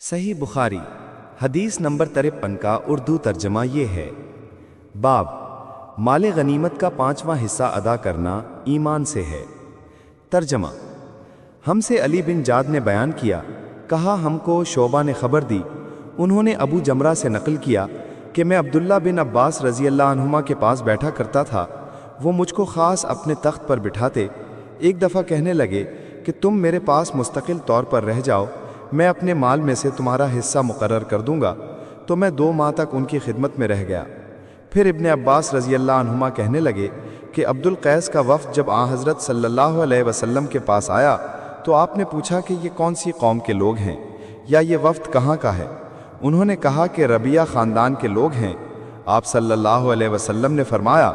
सही बुखारी हदीस नंबर 53 का उर्दू तर्जमा ये है। बाब माले गनीमत का 5वां हिस्सा अदा करना ईमान से है। तर्जमा हमसे अली बिन जाद ने बयान किया, कहा हमको शोबा ने खबर दी, उन्होंने अबू जमरा से नकल किया कि मैं अब्दुल्ला बिन अब्बास रजी अल्लाह अन्हुमा के पास बैठा करता था। वो मुझको ख़ास अपने तख्त पर बिठाते। एक दफ़ा कहने लगे कि तुम मेरे पास मुस्तकिल तौर पर रह जाओ, मैं अपने माल में से तुम्हारा हिस्सा मुकर्रर कर दूंगा। तो मैं 2 माह तक उनकी खिदमत में रह गया। फिर इब्ने अब्बास रजी अल्लाह अन्हुमा कहने लगे कि अब्दुल कैस का वफ़द जब हज़रत सल्लल्लाहु अलैहि वसल्लम के पास आया तो आपने पूछा कि ये कौन सी कौम के लोग हैं या ये वफ़द कहाँ का है। उन्होंने कहा कि रबिया ख़ानदान के लोग हैं। आप सल्लल्लाहु अलैहि वसल्लम ने फरमाया,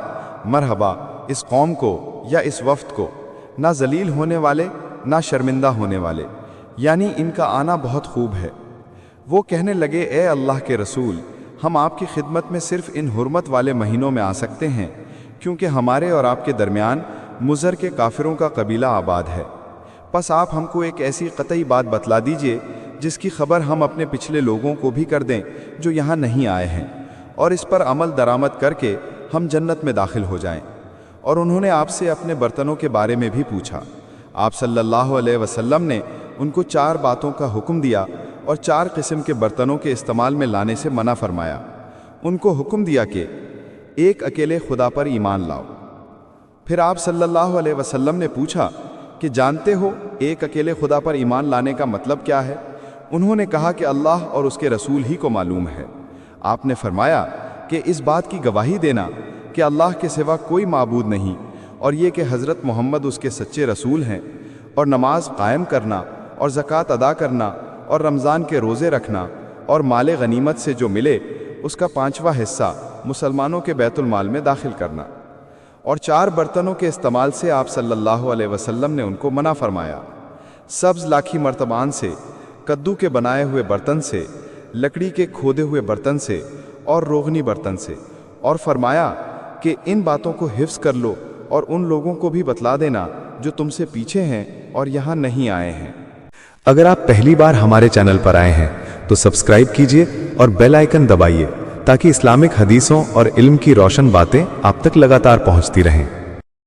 मरहबा इस कौम को या इस वफ़द को, ना जलील होने वाले ना शर्मिंदा होने वाले, यानी इनका आना बहुत खूब है। वो कहने लगे, ए अल्लाह के रसूल, हम आपकी खिदमत में सिर्फ इन हुर्मत वाले महीनों में आ सकते हैं, क्योंकि हमारे और आपके दरमियान मुज़र के काफिरों का कबीला आबाद है। बस आप हमको एक ऐसी कतई बात बतला दीजिए जिसकी खबर हम अपने पिछले लोगों को भी कर दें जो यहाँ नहीं आए हैं, और इस पर अमल दरामद करके हम जन्नत में दाखिल हो जाएं। और उन्होंने आपसे अपने बर्तनों के बारे में भी पूछा। आप सल्लल्लाहु अलैहि वसल्लम ने उनको 4 बातों का हुक्म दिया और 4 किस्म के बर्तनों के इस्तेमाल में लाने से मना फरमाया। उनको हुक्म दिया कि एक अकेले खुदा पर ईमान लाओ। फिर आप सल्लल्लाहु अलैहि वसल्लम ने पूछा कि जानते हो एक अकेले खुदा पर ईमान लाने का मतलब क्या है? उन्होंने कहा कि अल्लाह और उसके रसूल ही को मालूम है। आपने फरमाया कि इस बात की गवाही देना कि अल्लाह के सिवा कोई माबूद नहीं, और ये कि हज़रत मोहम्मद उसके सच्चे रसूल हैं, और नमाज कायम करना और ज़कात अदा करना और रमज़ान के रोज़े रखना और माले गनीमत से जो मिले उसका 5वां हिस्सा मुसलमानों के बैतुल माल में दाखिल करना। और 4 बर्तनों के इस्तेमाल से आप सल्लल्लाहु अलैहि वसल्लम ने उनको मना फरमाया। सब्ज़ लाखी मर्तबान से, कद्दू के बनाए हुए बर्तन से, लकड़ी के खोदे हुए बर्तन से और रोगनी बर्तन से, और फरमाया कि इन बातों को हिफ्ज़ कर लो और उन लोगों को भी बतला देना जो तुमसे पीछे हैं और यहाँ नहीं आए हैं। अगर आप पहली बार हमारे चैनल पर आए हैं तो सब्सक्राइब कीजिए और बेल आइकन दबाइए ताकि इस्लामिक हदीसों और इल्म की रोशन बातें आप तक लगातार पहुंचती रहें।